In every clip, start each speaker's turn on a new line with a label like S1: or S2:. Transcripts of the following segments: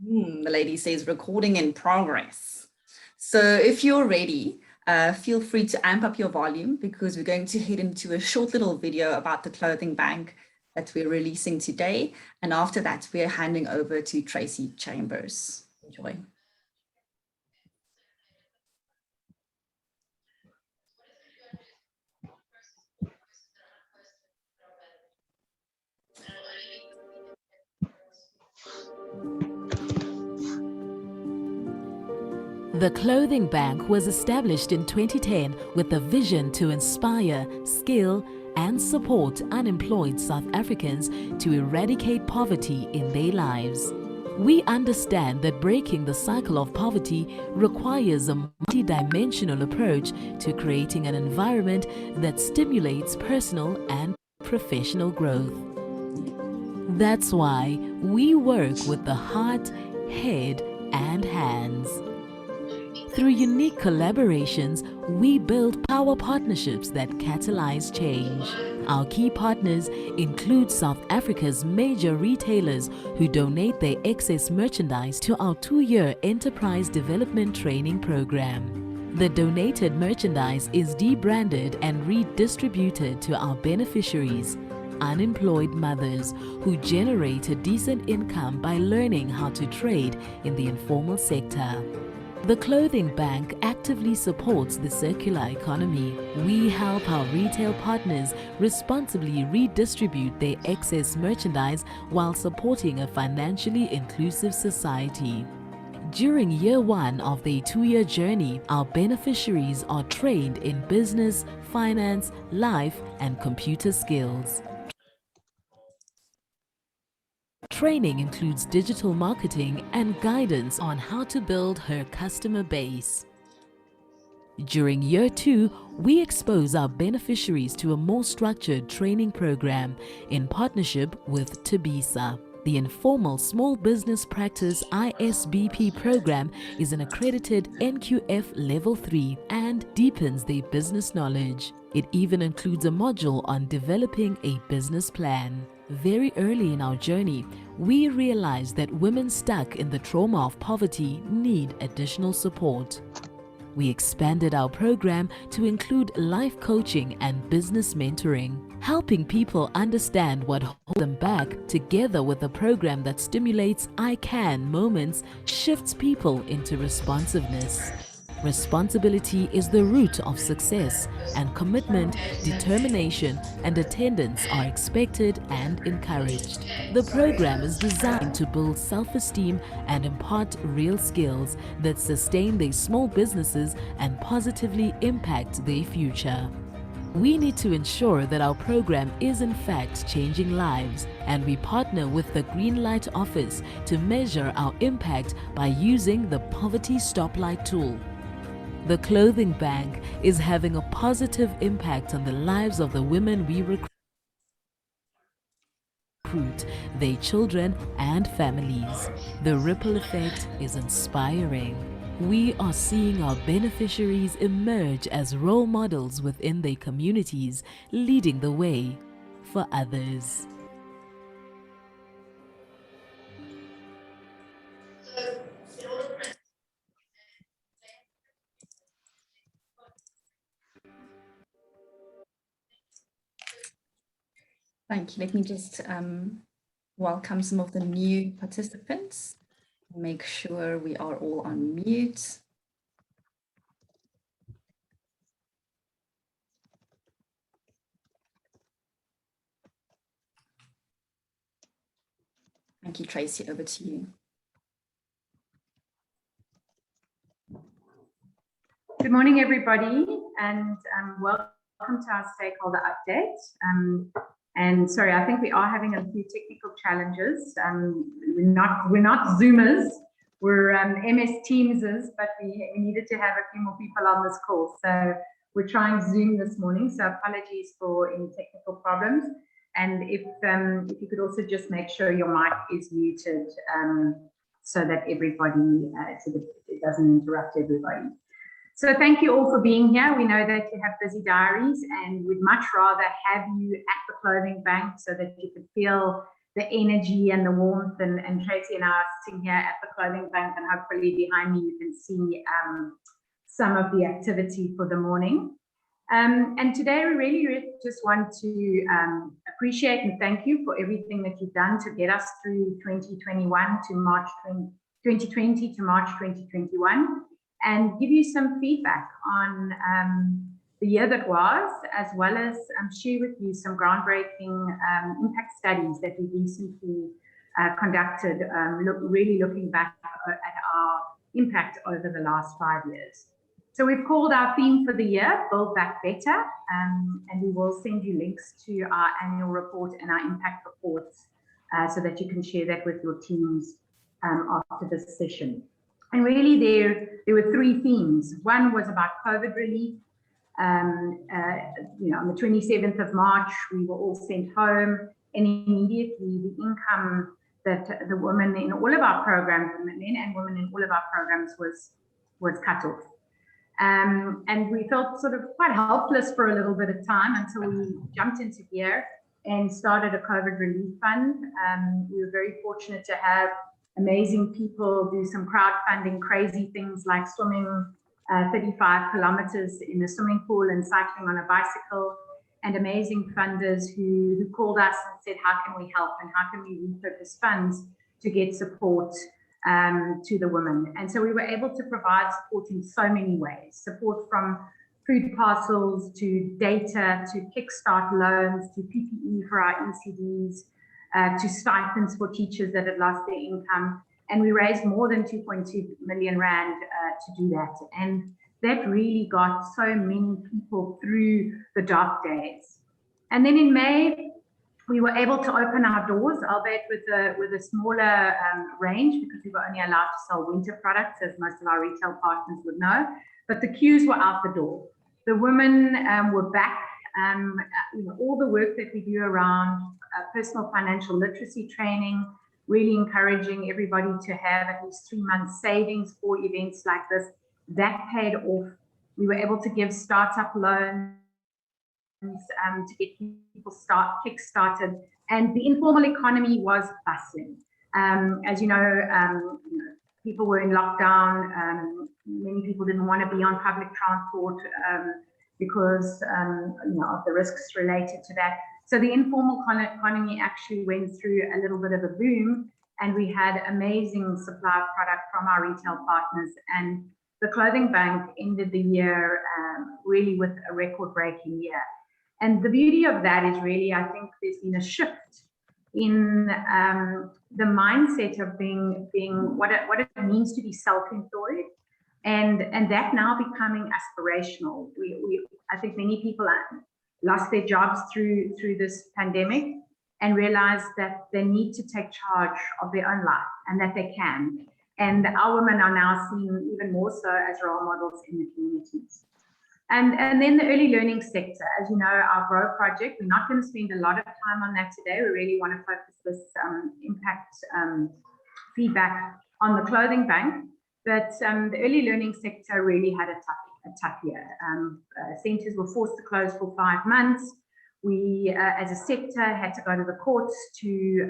S1: The lady says recording in progress. So if you're ready, feel free to amp up your volume because we're going to head into a short little video about the clothing bank that we're releasing today. And after that, we're handing over to Tracey Chambers. Enjoy.
S2: The Clothing Bank was established in 2010 with a vision to inspire, skill, and support unemployed South Africans to eradicate poverty in their lives. We understand that breaking the cycle of poverty requires a multi-dimensional approach to creating an environment that stimulates personal and professional growth. That's why we work with the heart, head, and hands. Through unique collaborations, we build power partnerships that catalyze change. Our key partners include South Africa's major retailers who donate their excess merchandise to our 2-year Enterprise Development Training Program. The donated merchandise is debranded and redistributed to our beneficiaries, unemployed mothers who generate a decent income by learning how to trade in the informal sector. The Clothing Bank actively supports the circular economy. We help our retail partners responsibly redistribute their excess merchandise while supporting a financially inclusive society. During year 1 of their 2-year journey, our beneficiaries are trained in business, finance, life, and computer skills. Training includes digital marketing and guidance on how to build her customer base. During year 2, we expose our beneficiaries to a more structured training program in partnership with TBISA. The Informal Small Business Practice ISBP program is an accredited NQF Level 3 and deepens their business knowledge. It even includes a module on developing a business plan. Very early in our journey, we realized that women stuck in the trauma of poverty need additional support. We expanded our program to include life coaching and business mentoring, helping people understand what holds them back, together with a program that stimulates I can moments, shifts people into responsiveness. Responsibility is the root of success, and commitment, determination, and attendance are expected and encouraged. The program is designed to build self-esteem and impart real skills that sustain their small businesses and positively impact their future. We need to ensure that our program is in fact changing lives, and we partner with the Green Light Office to measure our impact by using the Poverty Stoplight tool. The Clothing Bank is having a positive impact on the lives of the women we recruit, their children and families. The ripple effect is inspiring. We are seeing our beneficiaries emerge as role models within their communities, leading the way for others.
S1: Thank you. Let me just welcome some of the new participants. Make sure we are all on mute. Thank you, Tracey. Over to you.
S3: Good morning, everybody, and welcome to our stakeholder update. And sorry, I think we are having a few technical challenges. We're not Zoomers, we're MS Teamsers, but we needed to have a few more people on this call. So we're trying Zoom this morning. So apologies for any technical problems. And if you could also just make sure your mic is muted, so that everybody, so that it doesn't interrupt everybody. So thank you all for being here. We know that you have busy diaries and we'd much rather have you at the Clothing Bank so that you could feel the energy and the warmth, and Tracey and I are sitting here at the Clothing Bank, and hopefully behind me you can see some of the activity for the morning. And today we really just want to appreciate and thank you for everything that you've done to get us through 2021 to March 2020 to March 2021, and give you some feedback on the year that was, as well as share with you some groundbreaking impact studies that we recently conducted, really looking back at our impact over the last 5 years. So we've called our theme for the year, Build Back Better, and we will send you links to our annual report and our impact reports so that you can share that with your teams after this session. And really there were 3 themes. One was about COVID relief. On the 27th of March, we were all sent home, and immediately the income that the women in all of our programs, men and women in all of our programs, was cut off. And we felt sort of quite helpless for a little bit of time until we jumped into gear and started a COVID relief fund. We were very fortunate to have amazing people do some crowdfunding, crazy things like swimming 35 kilometers in a swimming pool and cycling on a bicycle, and amazing funders who called us and said, how can we help and how can we repurpose funds to get support to the women. And so we were able to provide support in so many ways, support from food parcels to data to kickstart loans to PPE for our ECDs to stipends for teachers that had lost their income. And we raised more than 2.2 million rand to do that. And that really got so many people through the dark days. And then in May, we were able to open our doors, albeit with a smaller range, because we were only allowed to sell winter products, as most of our retail partners would know. But the queues were out the door. The women were back. All the work that we do around personal financial literacy training, really encouraging everybody to have at least 3 months savings for events like this, that paid off. We were able to give startup loans to get people kick-started, and the informal economy was bustling. As you know, people were in lockdown. Many people didn't want to be on public transport because of the risks related to that. So the informal economy actually went through a little bit of a boom, and we had amazing supply of product from our retail partners. And the Clothing Bank ended the year really with a record-breaking year. And the beauty of that is really, I think there's been a shift in the mindset of being what it means to be self-employed, and that now becoming aspirational. I think many people lost their jobs through this pandemic and realized that they need to take charge of their own life and that they can. And our women are now seen even more so as role models in the communities. And then the early learning sector, as you know, our GROW project, we're not going to spend a lot of time on that today. We really want to focus this impact feedback on the Clothing Bank. But the early learning sector really had a tough year. Centres were forced to close for 5 months. We, as a sector, had to go to the courts to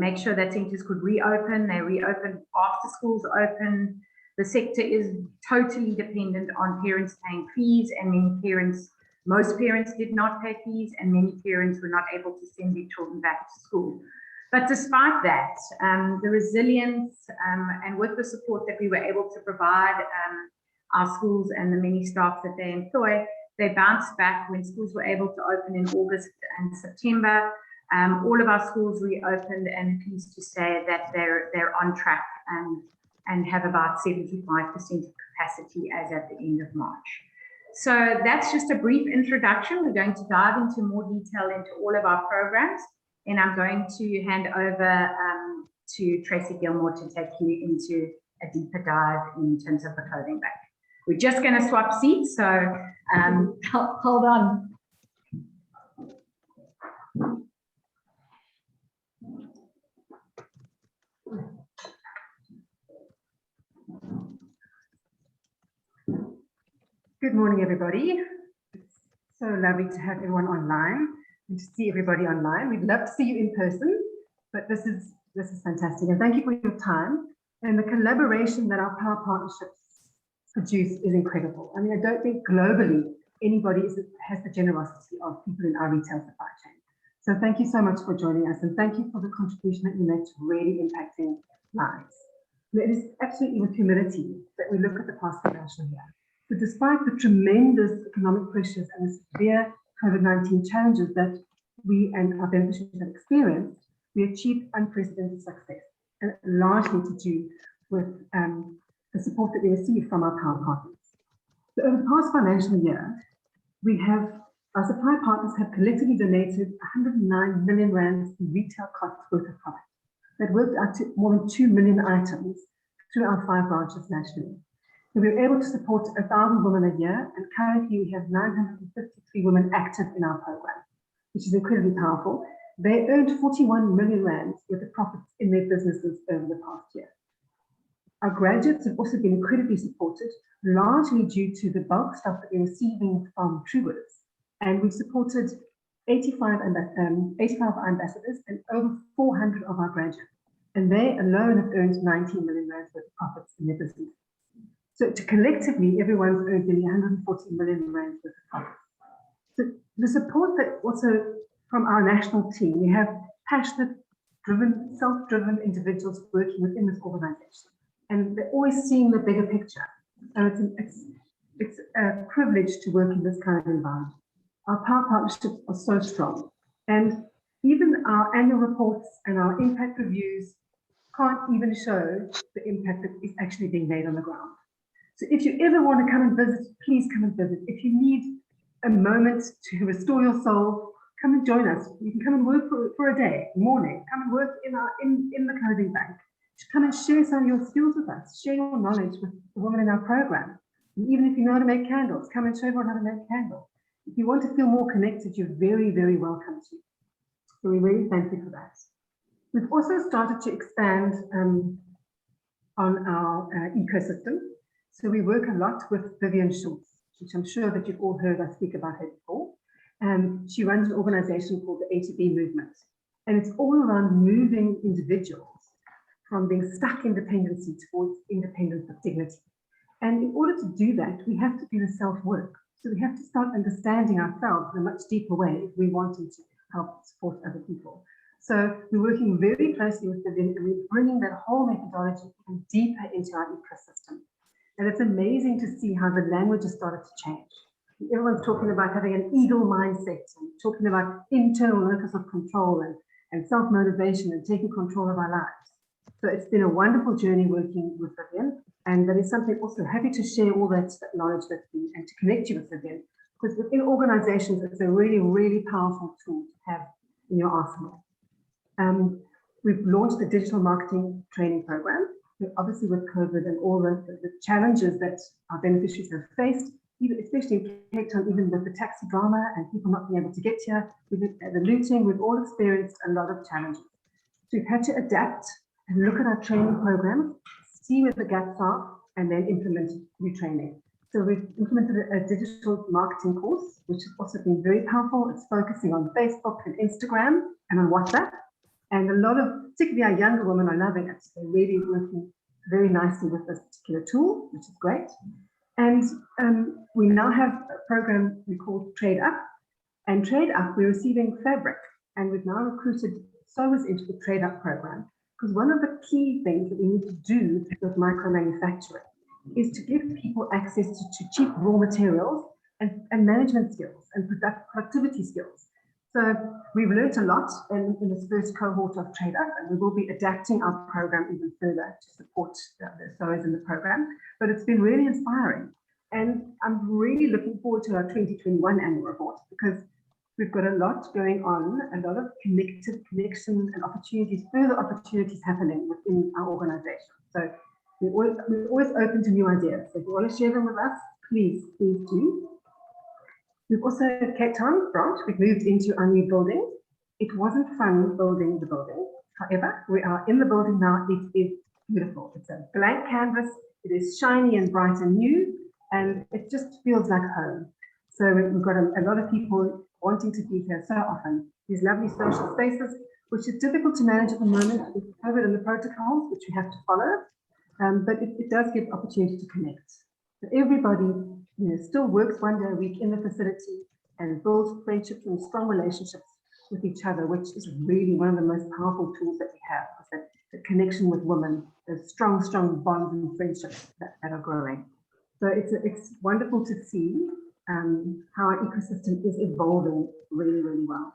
S3: make sure that centres could reopen. They reopened after schools opened. The sector is totally dependent on parents paying fees, and most parents did not pay fees, and many parents were not able to send their children back to school. But despite that, the resilience and with the support that we were able to provide our schools and the many staff that they employ, they bounced back when schools were able to open in August and September. All of our schools reopened, and pleased to say that they're on track and have about 75% of capacity as at the end of March. So that's just a brief introduction. We're going to dive into more detail into all of our programs, and I'm going to hand over to Tracey Gilmore to take you into a deeper dive in terms of the Clothing Bank. We're just going to swap seats, so hold on.
S4: Good morning, everybody. It's so lovely to have everyone online. and to see everybody online. We'd love to see you in person, but this is fantastic. And thank you for your time. And the collaboration that our power partnerships produce is incredible. I mean, I don't think globally anybody has the generosity of people in our retail supply chain. So thank you so much for joining us, and thank you for the contribution that you make to really impacting lives. It is absolutely with humility that we look at the past financial year. So despite the tremendous economic pressures and the severe COVID-19 challenges that we and our beneficiaries have experienced, we achieved unprecedented success, and largely to do with the support that we received from our power partners. So over the past financial year, our supply partners have collectively donated 109 million rands in retail costs worth of product. That worked out to more than 2 million items through our 5 branches nationally. So we were able to support 1,000 women a year, and currently we have 953 women active in our program, which is incredibly powerful. They earned 41 million rands worth of profits in their businesses over the past year. Our graduates have also been incredibly supported, largely due to the bulk stock that we're receiving from Truworths. And we've supported 85 ambassadors and over 400 of our graduates. And they alone have earned 19 million rands worth of profits in their business. So collectively, everyone's earned nearly 140 million rands worth of profits. So the support that also from our national team, we have passionate, driven, self-driven individuals working within this organization. And they're always seeing the bigger picture. So it's a privilege to work in this kind of environment. Our power partnerships are so strong. And even our annual reports and our impact reviews can't even show the impact that is actually being made on the ground. So if you ever want to come and visit, please come and visit. If you need a moment to restore your soul, come and join us. You can come and work for a day, morning. Come and work in the clothing bank. Come and share some of your skills with us. Share your knowledge with the women in our program. And even if you know how to make candles, come and show everyone how to make candles. If you want to feel more connected, you're very, very welcome to. So we really thank you for that. We've also started to expand on our ecosystem. So we work a lot with Vivian Schultz, which I'm sure that you've all heard us speak about her before. She runs an organization called the A2B Movement. And it's all around moving individuals from being stuck in dependency towards independence of dignity. And in order to do that, we have to do the self-work. So we have to start understanding ourselves in a much deeper way if we want to help support other people. So we're working very closely with Vivian, and we're bringing that whole methodology even deeper into our ecosystem. And it's amazing to see how the language has started to change. Everyone's talking about having an eagle mindset and talking about internal locus of control and self-motivation and taking control of our lives. So it's been a wonderful journey working with Vivian, and that is something also happy to share all that knowledge with you and to connect you with Vivian, because within organizations, it's a really, really powerful tool to have in your arsenal. We've launched a digital marketing training program. Obviously with COVID and all the challenges that our beneficiaries have faced, especially in Cape Town, even with the taxi drama and people not being able to get here, the looting, we've all experienced a lot of challenges. So we've had to adapt and look at our training program, see where the gaps are, and then implement new training. So we've implemented a digital marketing course, which has also been very powerful. It's focusing on Facebook and Instagram and on WhatsApp. And a lot of, particularly our younger women, are loving it. They're really working very nicely with this particular tool, which is great. And we now have a program we call TradeUp. And TradeUp, we're receiving fabric. And we've now recruited sewers into the TradeUp program. Because one of the key things that we need to do with micro manufacturing is to give people access to cheap raw materials and management skills and productivity skills. So we've learned a lot in this first cohort of TradeUp, and we will be adapting our program even further to support the sewers in the program. But it's been really inspiring. And I'm really looking forward to our 2021 annual report, because we've got a lot going on, a lot of connection and opportunities, further opportunities happening within our organization. So we're always open to new ideas. So if you want to share them with us, please do. We've also at Cape Town branch, we've moved into our new building. It wasn't fun building the building. However, we are in the building now. It is beautiful. It's a blank canvas. It is shiny and bright and new, and it just feels like home. So we've got a lot of people wanting to be here so often. These lovely social spaces, which is difficult to manage at the moment with COVID and the protocols, which we have to follow, but it does give opportunity to connect. So everybody, still works 1 day a week in the facility and builds friendships and strong relationships with each other, which is really one of the most powerful tools that we have, is the connection with women, those strong bonds and friendships that are growing. So it's wonderful to see how our ecosystem is evolving really, really well.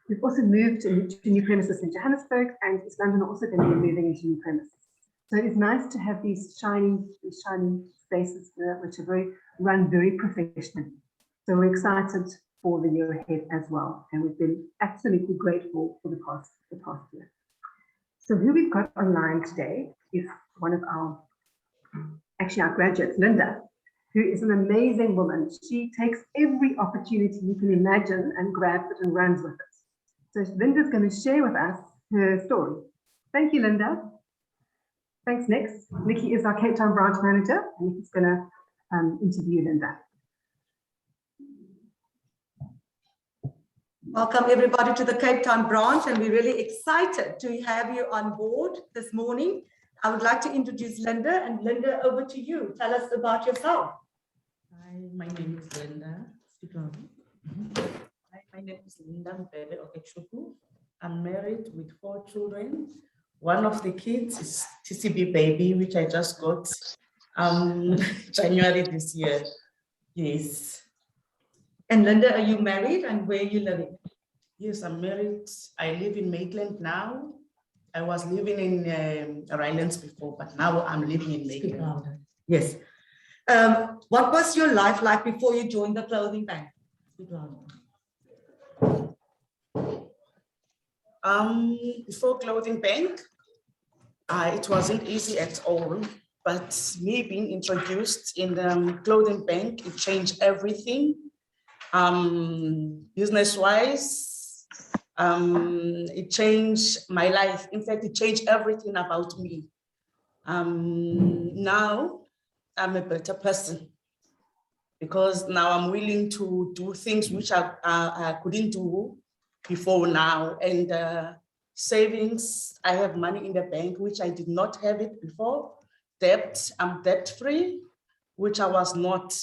S4: We've also moved to new premises in Johannesburg, and East London are also going to be moving into new premises. So it is nice to have these shiny spaces which are run very professionally. So we're excited for the year ahead as well, and we've been absolutely grateful for the past year. So who we've got online today is one of our graduates, Linda, who is an amazing woman. She takes every opportunity you can imagine and grabs it and runs with it. So Linda's going to share with us her story. Thank you, Linda. Thanks, Nix. Nikki is our Cape Town branch manager, and he's going to interview Linda.
S5: Welcome everybody to the Cape Town branch, and we're really excited to have you on board this morning. I would like to introduce Linda, and Linda, over to you. Tell us about yourself.
S6: Hi, my name is Linda. Hi, my name is Linda Mbele Okechukwu. I'm married with 4 children. One of the kids is TCB baby, which I just got January this year. Yes.
S5: And Linda, are you married, and where are you living?
S6: Yes, I'm married. I live in Maitland now. I was living in Rylands before, but now I'm living in Maitland.
S5: Yes. What was your life like before you joined the clothing bank?
S6: Before clothing bank, it wasn't easy at all. But me being introduced in the clothing bank, it changed everything. Business-wise, it changed my life. In fact, it changed everything about me. Now I'm a better person because now I'm willing to do things which I couldn't do before now. And savings, I have money in the bank, which I did not have it before. Debt, I'm debt-free, which I was not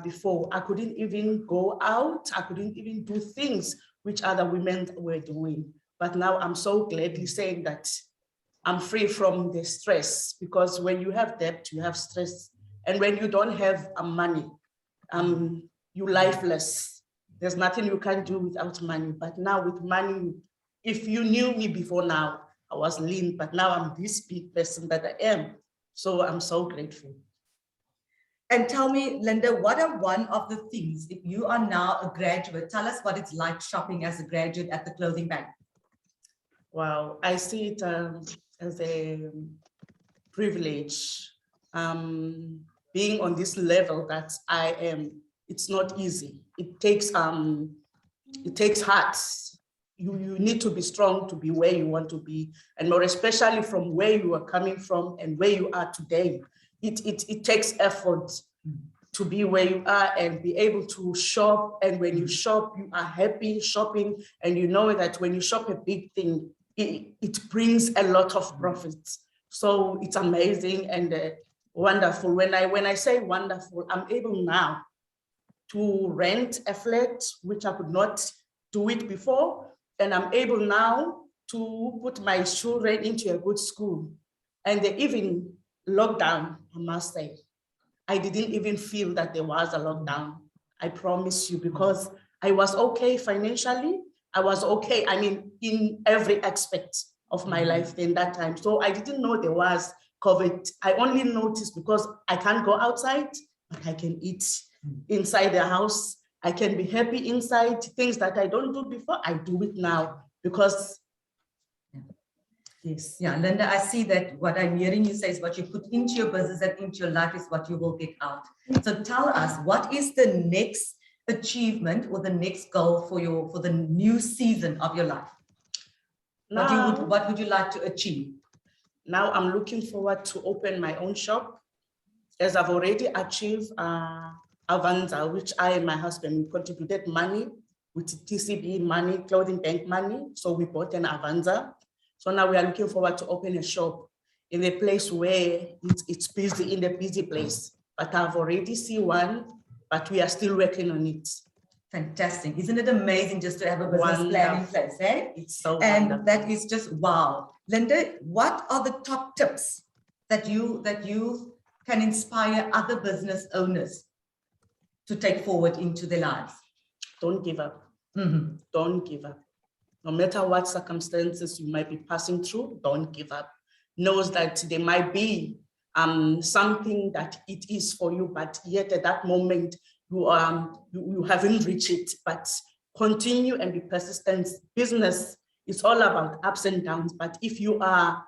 S6: before. I couldn't even go out. I couldn't even do things which other women were doing. But now I'm so gladly saying that I'm free from the stress, because when you have debt, you have stress. And when you don't have money, you're lifeless. There's nothing you can do without money. But now with money, if you knew me before now, I was lean, but now I'm this big person that I am. So I'm so grateful.
S5: And tell me, Linda, what are one of the things, if you are now a graduate, tell us what it's like shopping as a graduate at the clothing bank.
S6: Wow, I see it as a privilege. Being on this level that I am, it's not easy. It takes heart. You need to be strong to be where you want to be, and more especially from where you are coming from and where you are today. It takes effort to be where you are and be able to shop. And when you shop, you are happy shopping, and you know that when you shop a big thing, it brings a lot of profits. So it's amazing and wonderful. When I say wonderful, I'm able now to rent a flat, which I could not do it before. And I'm able now to put my children into a good school. And even lockdown, I must say, I didn't even feel that there was a lockdown. I promise you, because I was okay financially. I was okay, I mean, in every aspect of my life in that time. So I didn't know there was COVID. I only noticed because I can't go outside, but I can eat inside the house. I can be happy inside. Things that I don't do before, I do it now because, yes.
S5: Yeah, Linda, I see that what I'm hearing you say is what you put into your business and into your life is what you will get out. So tell us, what is the next achievement or the next goal for the new season of your life?
S6: Now,
S5: what would you like to achieve?
S6: Now I'm looking forward to open my own shop, as I've already achieved Avanza, which I and my husband contributed money with TCB money, clothing bank money. So we bought an Avanza. So now we are looking forward to open a shop in a place where it's busy, in a busy place. But I've already seen one, but we are still working on it.
S5: Fantastic. Isn't it amazing just to have a business plan in place, eh?
S6: It's so
S5: And
S6: wonderful.
S5: that is just wow. Linda, what are the top tips that you can inspire other business owners to take forward into their lives?
S6: Don't give up.
S5: Mm-hmm.
S6: Don't give up. No matter what circumstances you might be passing through, don't give up. Knows that there might be something that it is for you, but yet at that moment you haven't reached it. But continue and be persistent. Business is all about ups and downs. But if you are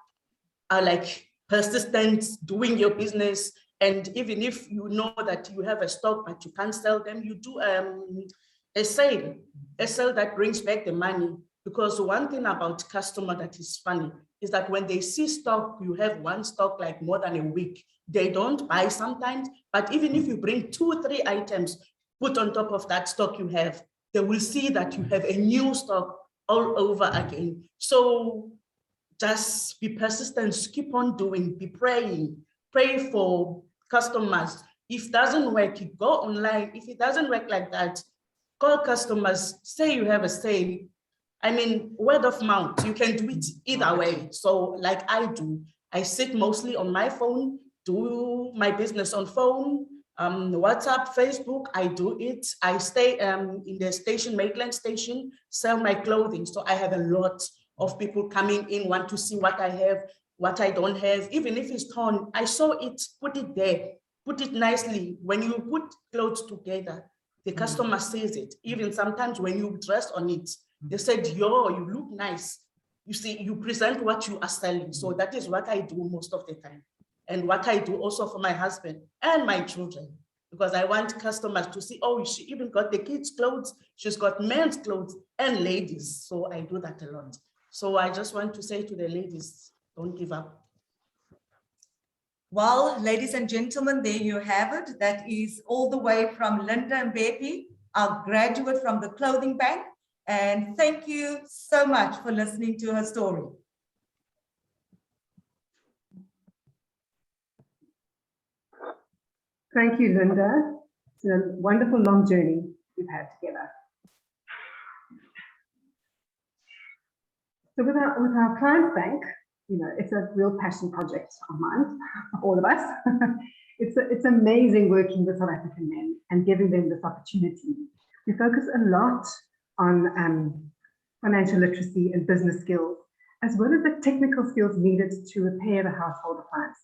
S6: like persistent, doing your business, and even if you know that you have a stock but you can't sell them, you do a sale that brings back the money. Because one thing about customer that is funny is that when they see stock, you have one stock like more than a week, they don't buy sometimes. But even if you bring 2-3 items, put on top of that stock you have, they will see that you have a new stock all over again. So just be persistent, keep on doing, be praying, pray for customers. If it doesn't work, you go online. If it doesn't work like that, call customers, say you have a sale. I mean, word of mouth, you can do it either way. So like I do, I sit mostly on my phone, do my business on phone, WhatsApp, Facebook, I do it. I stay in the station, Maitland station, sell my clothing. So I have a lot of people coming in, want to see what I have, what I don't have. Even if it's torn, I saw it, put it there, put it nicely. When you put clothes together, the customer sees it. Even sometimes when you dress on it, they said, yo, you look nice. You see, you present what you are selling. So that is what I do most of the time. And what I do also for my husband and my children, because I want customers to see, oh, she even got the kids' clothes, she's got men's clothes and ladies. So I do that a lot. So I just want to say to the ladies, don't give up.
S5: Well, ladies and gentlemen, there you have it. That is all the way from Linda and Beppy, our graduate from the Clothing Bank. And thank you so much for listening to her story.
S4: Thank you, Linda. It's a wonderful long journey we've had together. So with our Appliance Bank, you know, it's a real passion project of mine, of all of us. It's amazing working with South African men and giving them this opportunity. We focus a lot on financial literacy and business skills, as well as the technical skills needed to repair the household appliances.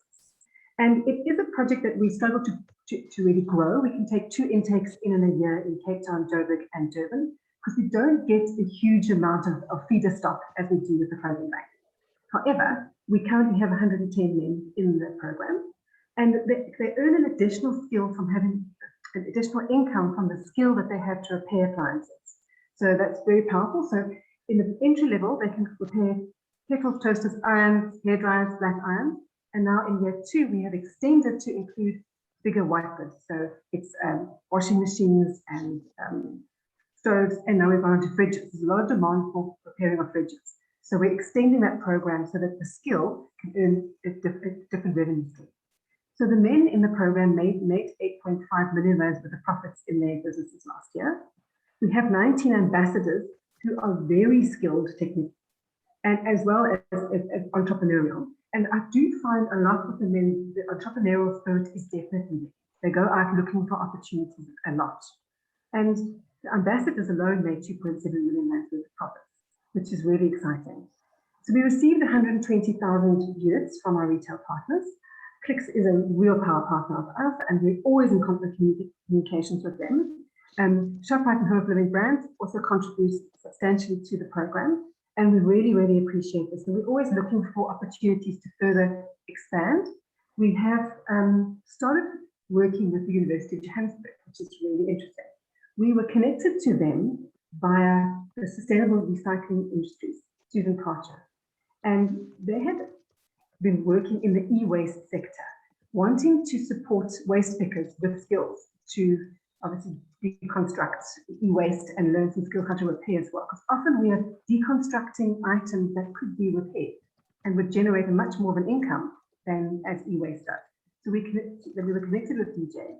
S4: And it is a project that we struggle to really grow. We can take 2 intakes in a year in Cape Town, Joburg and Durban, because we don't get a huge amount of feeder stock as we do with the Clothing Bank. However, we currently have 110 men in the program, and they earn an additional skill from having an additional income from the skill that they have to repair appliances. So that's very powerful. So in the entry level, they can repair kettles, toasters, irons, hair dryers, black irons. And now in year 2, we have extended to include bigger white goods. So it's washing machines and stoves, and now we've gone on to fridges. There's a lot of demand for repairing of fridges. So we're extending that program so that the skill can earn a different revenue stream. So the men in the program made 8.5 million rand worth of profits in their businesses last year. We have 19 ambassadors who are very skilled technically, and as well as entrepreneurial. And I do find a lot of the men, the entrepreneurial spirit is definitely there. They go out looking for opportunities a lot. And the ambassadors alone made 2.7 million rand worth of profits, which is really exciting. So we received 120,000 units from our retail partners. Clicks is a real power partner of us, and we're always in constant communications with them. Shoprite and Home of Living Brands also contributes substantially to the program, and we really, really appreciate this. And we're always looking for opportunities to further expand. We have started working with the University of Johannesburg, which is really interesting. We were connected to them via the Sustainable Recycling Industries, Susan Carter, and they had been working in the e-waste sector, wanting to support waste pickers with skills to obviously deconstruct e-waste and learn some skills how to repair as well. Because often we are deconstructing items that could be repaired and would generate a much more of an income than as e-waste does. So we were connected with DJ,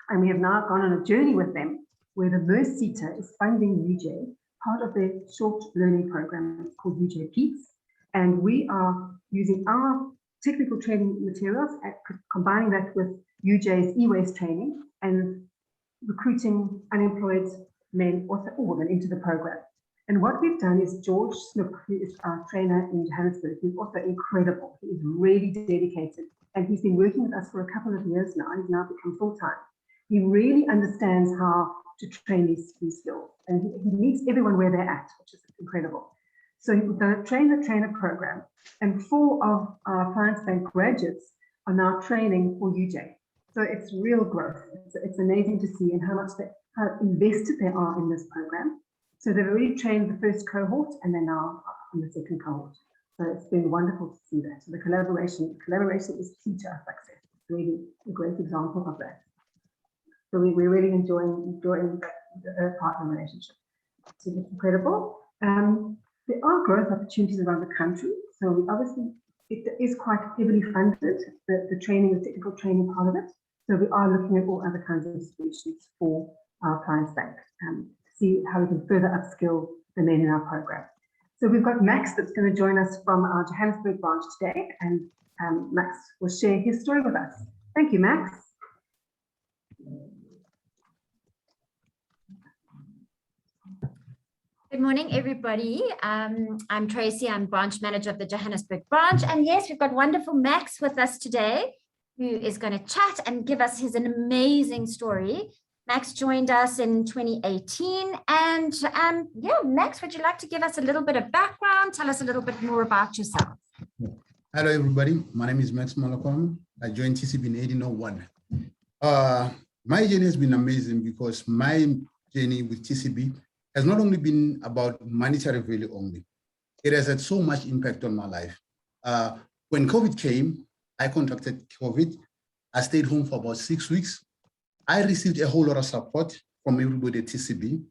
S4: and we have now gone on a journey with them where the Verse Seater is funding UJ, part of their short learning program called UJ Peaks. And we are using our technical training materials, combining that with UJ's e-waste training and recruiting unemployed men or women into the program. And what we've done is George Snook, who is our trainer in Johannesburg, who's also incredible. He is really dedicated, and he's been working with us for a couple of years now. He's now become full-time. He really understands how to train these skills, and he meets everyone where they're at, which is incredible. So we've done a train-the-trainer program, and 4 of our Appliance Bank graduates are now training for UJ. So it's real growth. It's amazing to see and how invested they are in this program. So they've already trained the first cohort, and they're now on the second cohort. So it's been wonderful to see that. So the collaboration is key to our success. It's really a great example of that. So we're really enjoying the partner relationship. So it's incredible. There are growth opportunities around the country. So obviously it is quite heavily funded, the training, the technical training part of it. So we are looking at all other kinds of solutions for our Appliance Bank to see how we can further upskill the men in our program. So we've got Max that's going to join us from our Johannesburg branch today, and Max will share his story with us. Thank you, Max.
S7: Good morning, everybody. I'm Tracey. I'm branch manager of the Johannesburg branch. And yes, we've got wonderful Max with us today, who is going to chat and give us an amazing story. Max joined us in 2018. And yeah, Max, would you like to give us a little bit of background? Tell us a little bit more about yourself.
S8: Hello, everybody. My name is Max Malakom. I joined TCB in 1801. My journey has been amazing because my journey with TCB has not only been about monetary value only. It has had so much impact on my life. When COVID came, I contracted COVID. I stayed home for about 6 weeks. I received a whole lot of support from everybody at TCB.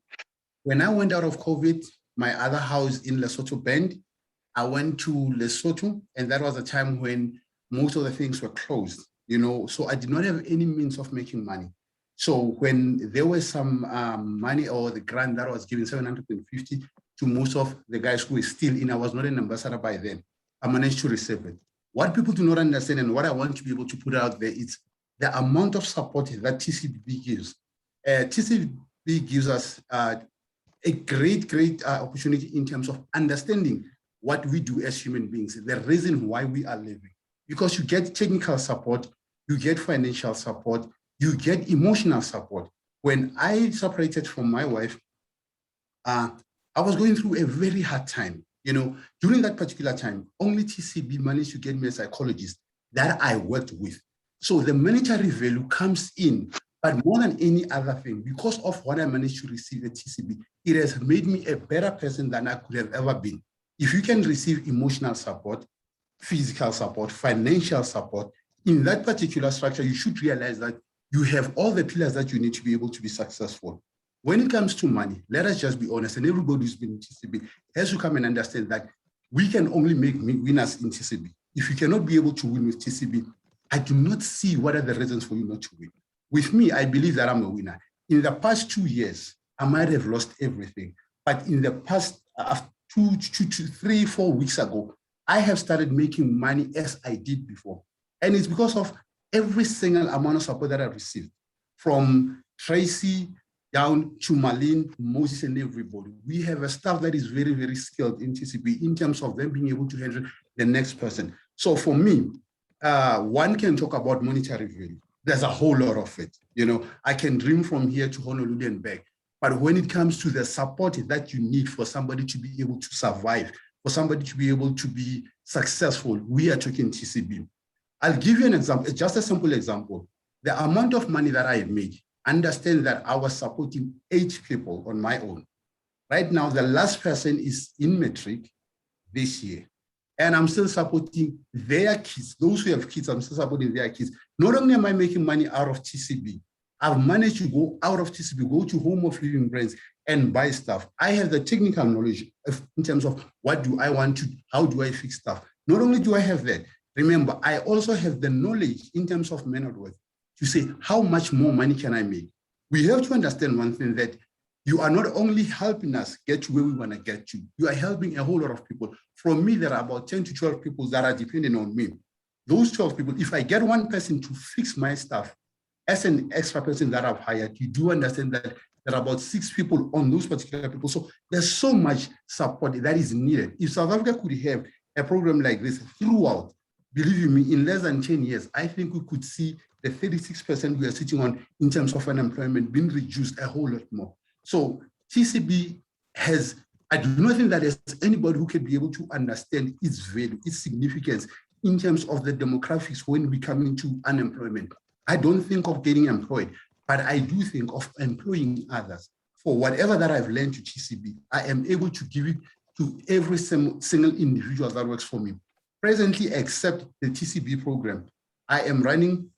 S8: When I went out of COVID, my other house in Lesotho burned. I went to Lesotho, and that was a time when most of the things were closed, so I did not have any means of making money. So when there was some money or the grant that was given, 750 to most of the guys who were still in, I was not an ambassador by then, I managed to receive it. What people do not understand and what I want to be able to put out there is the amount of support that TCB gives. TCB gives us a great opportunity in terms of understanding what we do as human beings, the reason why we are living. Because you get technical support, you get financial support, you get emotional support. When I separated from my wife, I was going through a very hard time. During that particular time, only TCB managed to get me a psychologist that I worked with. So the monetary value comes in, but more than any other thing, because of what I managed to receive at TCB, it has made me a better person than I could have ever been. If you can receive emotional support, physical support, financial support, in that particular structure, you should realize that you have all the pillars that you need to be able to be successful. When it comes to money, let us just be honest, and everybody who's been in TCB has to come and understand that we can only make winners in TCB. If you cannot be able to win with TCB, I do not see what are the reasons for you not to win. With me, I believe that I'm a winner. In the past 2 years, I might have lost everything, but in the past 2 to 3, 4 weeks ago, I have started making money as I did before. And it's because of every single amount of support that I've received, from Tracey down to Marlene, Moses, and everybody. We have a staff that is very, very skilled in TCB in terms of them being able to handle the next person. So for me, one can talk about monetary value. There's a whole lot of it. I can dream from here to Honolulu and back. But when it comes to the support that you need for somebody to be able to survive, for somebody to be able to be successful, we are talking TCB. I'll give you an example, just a simple example. The amount of money that I made, understand that I was supporting 8 people on my own. Right now, the last person is in matric this year. And I'm still supporting their kids. Those who have kids, I'm still supporting their kids. Not only am I making money out of TCB, I've managed to go out of TCB, go to Home of Living Brands and buy stuff. I have the technical knowledge in terms of what do I want to, how do I fix stuff. Not only do I have that, remember, I also have the knowledge in terms of men at work to say, how much more money can I make? We have to understand one thing, that you are not only helping us get to where we want to get to, you are helping a whole lot of people. From me, there are about 10 to 12 people that are dependent on me. Those 12 people, if I get one person to fix my stuff, as an extra person that I've hired, you do understand that there are about 6 people on those particular people. So there's so much support that is needed. If South Africa could have a program like this throughout, believe you me, in less than 10 years, I think we could see the 36% we are sitting on in terms of unemployment being reduced a whole lot more. So TCB has, I do not think that there's anybody who can be able to understand its value, its significance in terms of the demographics when we come into unemployment. I don't think of getting employed, but I do think of employing others. For whatever that I've learned to TCB, I am able to give it to every single individual that works for me. Presently, except the TCB program, I am running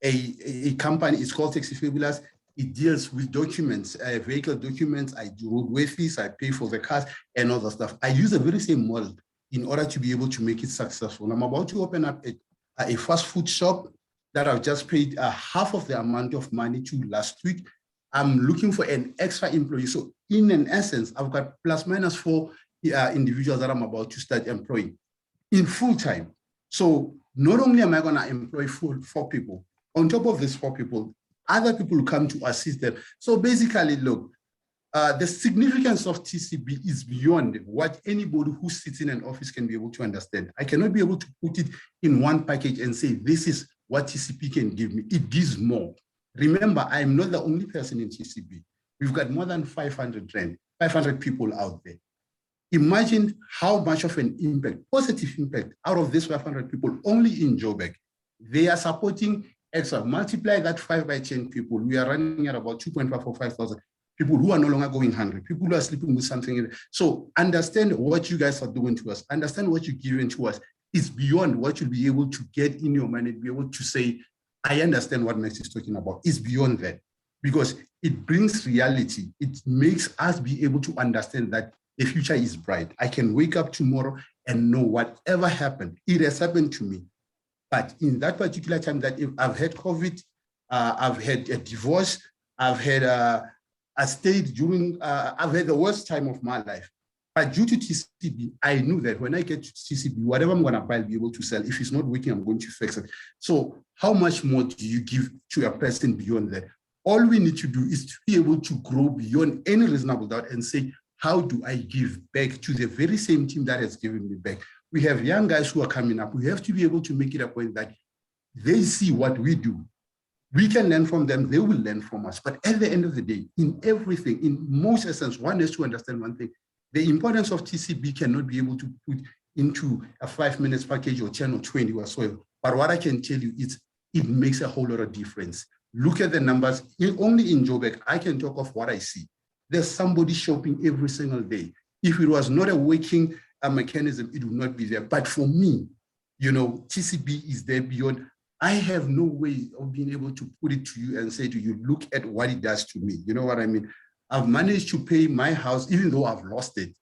S8: a company. It's called Taxi Fabulous. It deals with documents, vehicle documents. I do roadway fees, I pay for the cars and all that stuff. I use the very same model in order to be able to make it successful. I'm about to open up a fast food shop that I've just paid half of the amount of money to last week. I'm looking for an extra employee. So in an essence, I've got plus minus 4 individuals that I'm about to start employing in full time. So not only am I gonna employ 4 people, on top of these 4 people, other people will come to assist them. So basically, look, the significance of TCB is beyond what anybody who sits in an office can be able to understand. I cannot be able to put it in one package and say, this is what TCB can give me. It gives more. Remember, I'm not the only person in TCB. We've got more than 500 people out there. Imagine how much of an impact, positive impact, out of these 500 people only in Joburg. They are supporting extra. Multiply that 5 by 10 people. We are running at about 2.5 or 5,000 people who are no longer going hungry, people who are sleeping with something. So understand what you guys are doing to us. Understand what you're giving to us. It's beyond what you'll be able to get in your money, be able to say, I understand what Max is talking about. It's beyond that, because it brings reality. It makes us be able to understand that the future is bright. I can wake up tomorrow and know whatever happened, it has happened to me. But in that particular time, that if I've had COVID, I've had a divorce, I've had a state during, I've had the worst time of my life. But due to TCB, I knew that when I get to TCB, whatever I'm going to buy, I'll be able to sell. If it's not working, I'm going to fix it. So how much more do you give to a person beyond that? All we need to do is to be able to grow beyond any reasonable doubt and say, how do I give back to the very same team that has given me back? We have young guys who are coming up. We have to be able to make it a point that they see what we do. We can learn from them, they will learn from us. But at the end of the day, in everything, in most essence, one has to understand one thing. The importance of TCB cannot be able to put into a 5 minutes package or 10 or 20 or so. But what I can tell you is it makes a whole lot of difference. Look at the numbers. Only in Joburg, I can talk of what I see. There's somebody shopping every single day. If it was not a working mechanism, it would not be there. But for me, you know, TCB is there beyond. I have no way of being able to put it to you and say to you, look at what it does to me. You know what I mean? I've managed to pay my house, even though I've lost it.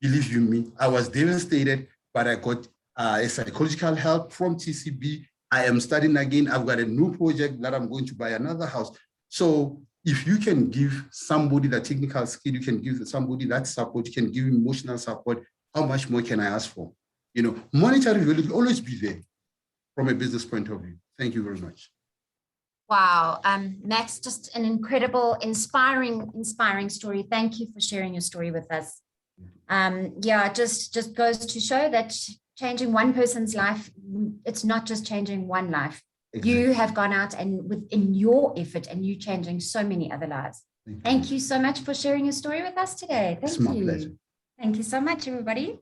S8: Believe you me, I was devastated, but I got a psychological help from TCB. I am studying again. I've got a new project that I'm going to buy another house. So if you can give somebody the technical skill, you can give somebody that support, you can give emotional support, how much more can I ask for? You know, monetary value will always be there from a business point of view. Thank you very much.
S7: Wow, Max, just an incredible, inspiring story. Thank you for sharing your story with us. Yeah, it just goes to show that changing one person's life, it's not just changing one life. Exactly. You have gone out and within your effort and you changing so many other lives. Thank you so much for sharing your story with us today. Thank you. It's my pleasure. Thank you so much, everybody.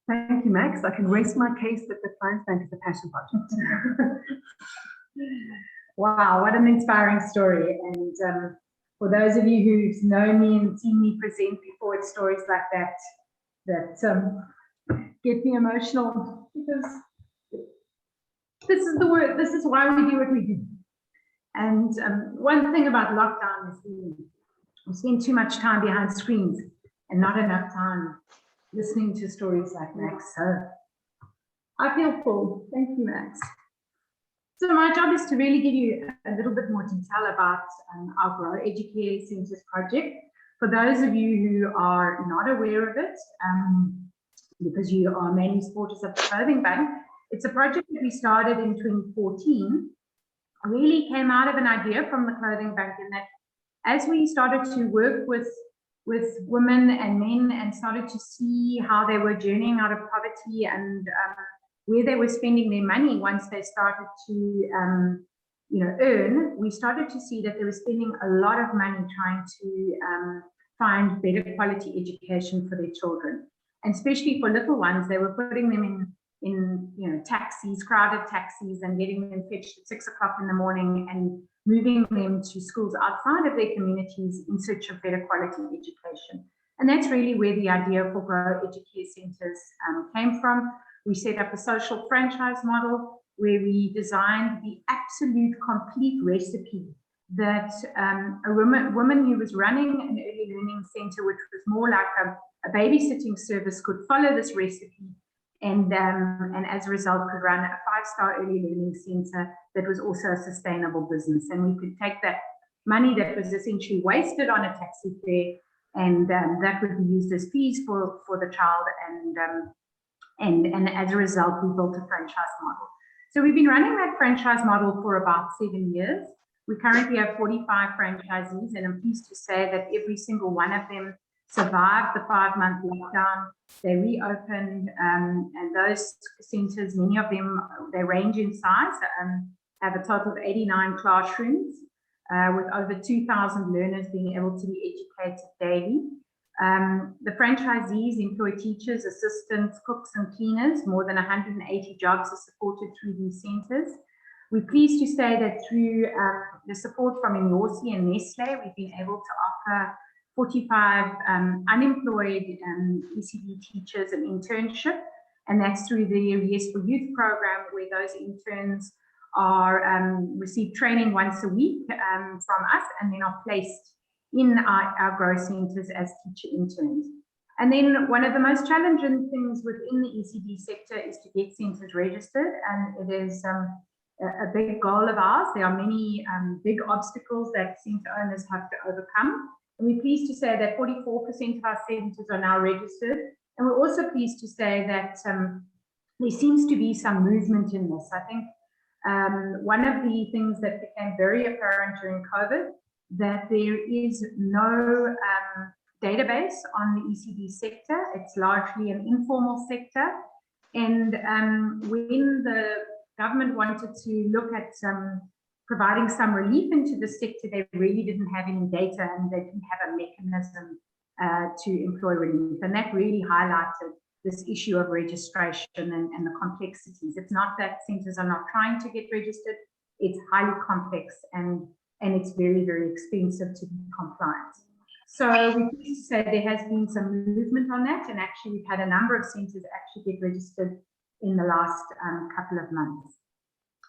S4: Thank you, Max. I can rest my case that the Appliance Bank is a passion project. Wow, what an inspiring story. And for those of you who've known me and seen me present before, it's stories like that
S3: get me emotional because this is the word. This is why we do what we do. And one thing about lockdown is we spend too much time behind screens and not enough time listening to stories like Max. So I feel full. Thank you, Max. So my job is to really give you a little bit more detail about our GROW Educare Centres project. For those of you who are not aware of it, because you are mainly supporters of the Clothing Bank, it's a project that we started in 2014. Really came out of an idea from the Clothing Bank, in that as we started to work with women and men and started to see how they were journeying out of poverty and where they were spending their money once they started to earn, we started to see that they were spending a lot of money trying to find better quality education for their children. And especially for little ones, they were putting them in taxis, crowded taxis, and getting them fetched at 6 o'clock in the morning and moving them to schools outside of their communities in search of better quality education. And that's really where the idea for GROW Educare Centres came from. We set up a social franchise model where we designed the absolute complete recipe that a woman who was running an early learning centre, which was more like a babysitting service, could follow this recipe and as a result could run a 5-star early learning centre that was also a sustainable business. And we could take that money that was essentially wasted on a taxi fare, and that would be used as fees for the child, and as a result we built a franchise model. So we've been running that franchise model for about 7 years. We currently have 45 franchisees, and I'm pleased to say that every single one of them survived the 5-month lockdown. They reopened, and those centres, many of them, they range in size, have a total of 89 classrooms with over 2,000 learners being able to be educated daily. The franchisees employ teachers, assistants, cooks and cleaners. More than 180 jobs are supported through these centres. We're pleased to say that through the support from Inyorsi and Nestle, we've been able to offer 45 unemployed ECD teachers an internship, and that's through the Yes for Youth program, where those interns are receive training once a week from us, and then are placed in our GROW centres as teacher interns. And then one of the most challenging things within the ECD sector is to get centres registered, and it is a big goal of ours. There are many big obstacles that centre owners have to overcome. And we're pleased to say that 44% of our centres are now registered. And we're also pleased to say that there seems to be some movement in this. I think one of the things that became very apparent during COVID, that there is no database on the ECD sector. It's largely an informal sector. And when the government wanted to look at providing some relief into the sector, they really didn't have any data, and they didn't have a mechanism to employ relief. And that really highlighted this issue of registration and the complexities. It's not that centres are not trying to get registered, it's highly complex and it's very, very expensive to be compliant. So we're pleased to say there has been some movement on that, and actually we've had a number of centres actually get registered in the last couple of months.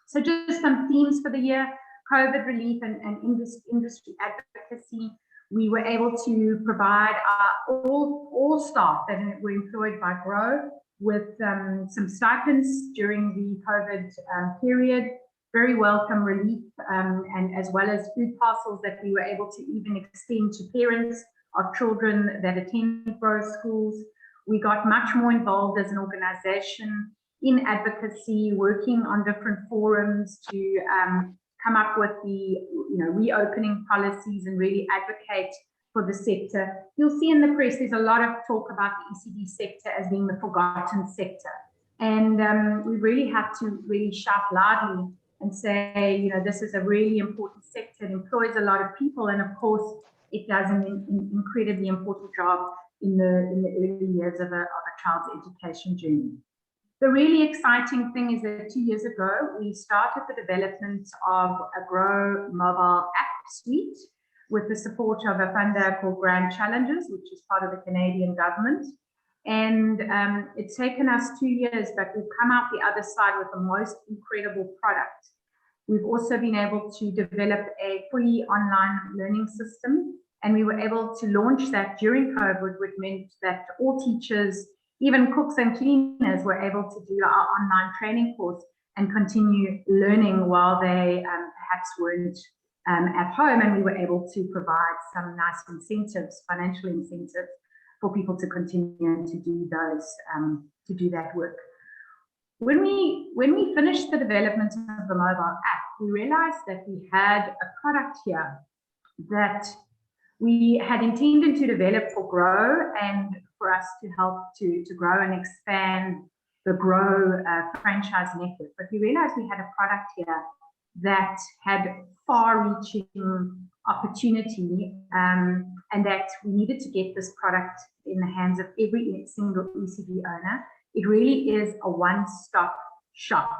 S3: So just some themes for the year: COVID relief and industry advocacy. We were able to provide all staff that were employed by GROW with some stipends during the COVID period, very welcome relief, and as well as food parcels that we were able to even extend to parents of children that attend GROW schools. We got much more involved as an organisation in advocacy, working on different forums to come up with the reopening policies and really advocate for the sector. You'll see in the press there's a lot of talk about the ECD sector as being the forgotten sector, and we really have to really shout loudly and say, this is a really important sector. It employs a lot of people, and of course it does an incredibly important job in the early years of a child's education journey. The really exciting thing is that 2 years ago, we started the development of a GROW mobile app suite with the support of a funder called Grand Challenges, which is part of the Canadian government. And it's taken us 2 years, but we've come out the other side with the most incredible product. We've also been able to develop a fully online learning system, and we were able to launch that during COVID, which meant that all teachers, even cooks and cleaners, were able to do our online training course and continue learning while they perhaps weren't at home, and we were able to provide some nice incentives, financial incentives, for people to continue to do those, to do that work. When we finished the development of the mobile app, we realized that we had a product here that we had intended to develop for GROW and for us to help to grow and expand the GROW franchise network. But we realized we had a product here that had far-reaching opportunity, and that we needed to get this product in the hands of every single ECD owner. It really is a one-stop shop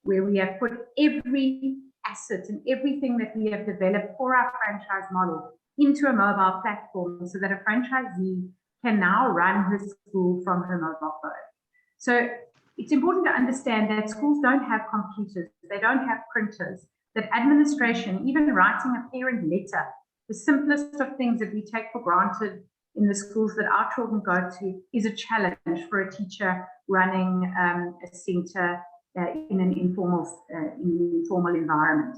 S3: where we have put every asset and everything that we have developed for our franchise model into a mobile platform so that a franchisee can now run her school from her mobile phone. So it's important to understand that schools don't have computers, they don't have printers, that administration, even writing a parent letter, the simplest of things that we take for granted in the schools that our children go to, is a challenge for a teacher running a centre in an informal environment.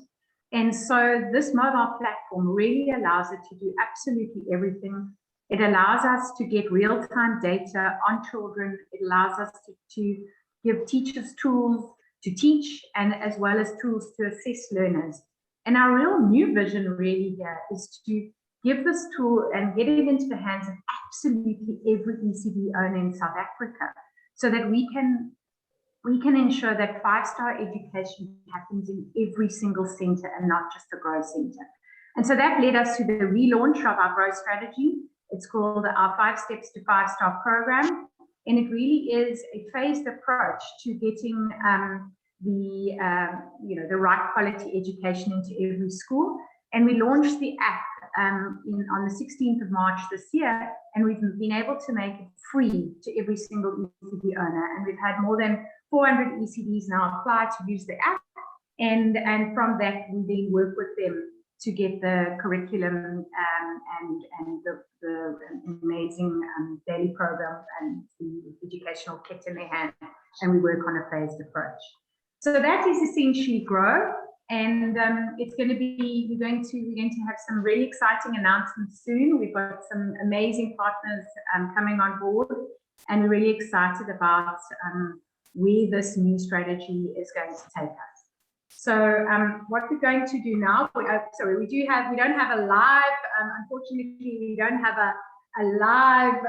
S3: And so this mobile platform really allows it to do absolutely everything. It allows us to get real-time data on children. It allows us to give teachers tools to teach, and as well as tools to assess learners. And our real new vision really here is to give this tool and get it into the hands of absolutely every ECD owner in South Africa, so that we can ensure that 5-star education happens in every single centre and not just a GROW centre. And so that led us to the relaunch of our GROW strategy. It's called our 5 Steps to 5-Star program. And it really is a phased approach to getting the right quality education into every school. And we launched the app on the 16th of March this year, and we've been able to make it free to every single ECD owner. And we've had more than 400 ECDs now apply to use the app. And from that, we then work with them to get the curriculum and the amazing daily programs and the educational kit in their hand, and we work on a phased approach. So that is essentially GROW, and it's going to be, we're going to have some really exciting announcements soon. We've got some amazing partners coming on board, and we're really excited about where this new strategy is going to take us. So what we're going to do now, we don't have a live, unfortunately, we don't have a live